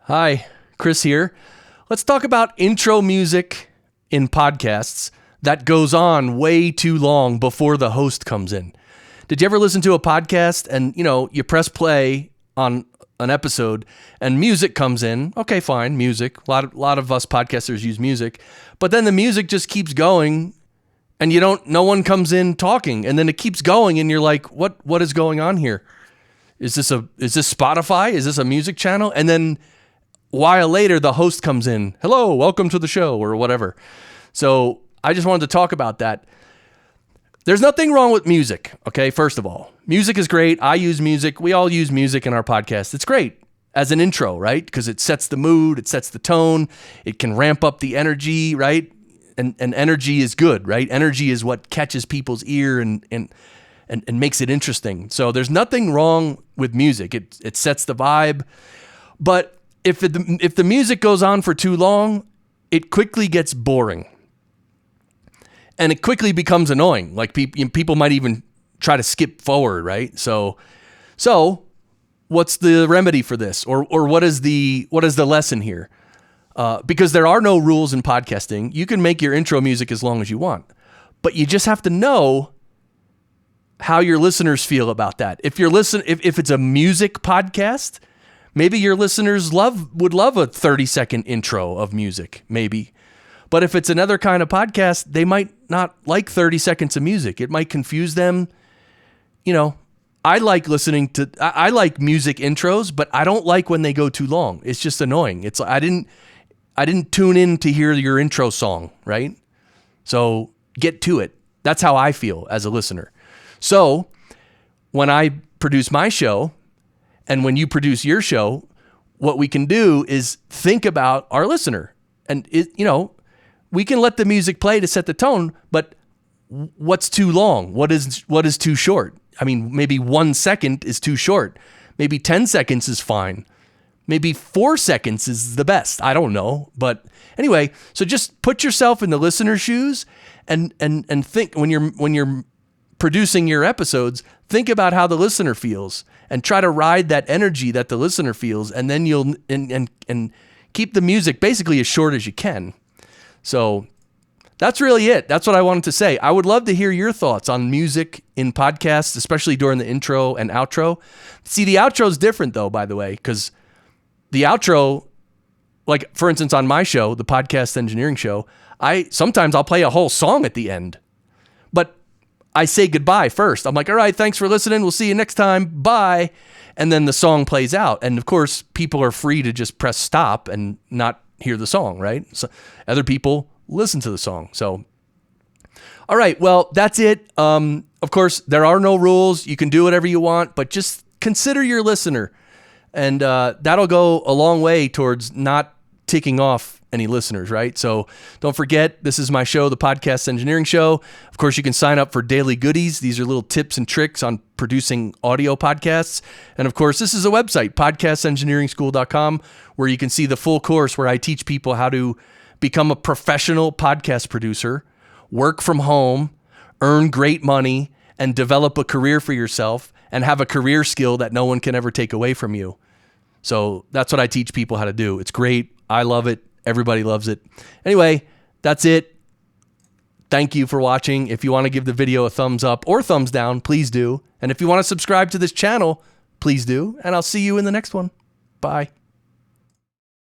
Hi, Chris here. Let's talk about intro music in podcasts that goes on way too long before the host comes in. Did you ever listen to a podcast and, you press play on an episode and music comes in? Okay, fine, music. A lot of us podcasters use music, but then the music just keeps going and no one comes in talking, and then it keeps going and you're like, what is going on here? Is this Spotify? Is this a music channel? And then a while later, the host comes in. Hello, welcome to the show, or whatever. So I just wanted to talk about that. There's nothing wrong with music, okay? First of all, music is great. I use music. We all use music in our podcast. It's great as an intro, right? Because it sets the mood, it sets the tone, it can ramp up the energy, right? And energy is good, right? Energy is what catches people's ear and makes it interesting. So there's nothing wrong with music. It sets the vibe. But if the music goes on for too long, it quickly gets boring. And it quickly becomes annoying. Like people might even try to skip forward, right? So what's the remedy for this? Or what is the lesson here? Because there are no rules in podcasting. You can make your intro music as long as you want. But you just have to know how your listeners feel about that. If it's a music podcast, maybe your listeners would love a 30-second intro of music, maybe. But if it's another kind of podcast, they might not like 30 seconds of music. It might confuse them. I like I like music intros, but I don't like when they go too long. It's just annoying. It's I didn't tune in to hear your intro song, right? So get to it. That's how I feel as a listener. So when I produce my show, and when you produce your show, what we can do is think about our listener. And we can let the music play to set the tone, but what's too long? What is too short? I mean, maybe 1 second is too short. Maybe 10 seconds is fine. Maybe 4 seconds is the best. I don't know. But anyway, so just put yourself in the listener's shoes and think when you're producing your episodes, think about how the listener feels and try to ride that energy that the listener feels, and then you'll and keep the music basically as short as you can. So that's really it. That's what I wanted to say. I would love to hear your thoughts on music in podcasts, especially during the intro and outro. See, the outro is different though, by the way, because the outro, like for instance on my show, the Podcast Engineering Show, sometimes I'll play a whole song at the end, but I say goodbye first. I'm like, all right, thanks for listening. We'll see you next time. Bye. And then the song plays out. And of course, people are free to just press stop and not hear the song, right? So other people listen to the song. So, all right, well, that's it. Of course, there are no rules. You can do whatever you want, but just consider your listener. And that'll go a long way towards not ticking off any listeners, right? So don't forget, this is my show, the Podcast Engineering Show. Of course, you can sign up for daily goodies. These are little tips and tricks on producing audio podcasts. And of course, this is a website, podcastengineeringschool.com, where you can see the full course where I teach people how to become a professional podcast producer, work from home, earn great money, and develop a career for yourself and have a career skill that no one can ever take away from you. So that's what I teach people how to do. It's great. I love it. Everybody loves it. Anyway, that's it. Thank you for watching. If you want to give the video a thumbs up or thumbs down, please do. And if you want to subscribe to this channel, please do. And I'll see you in the next one. Bye.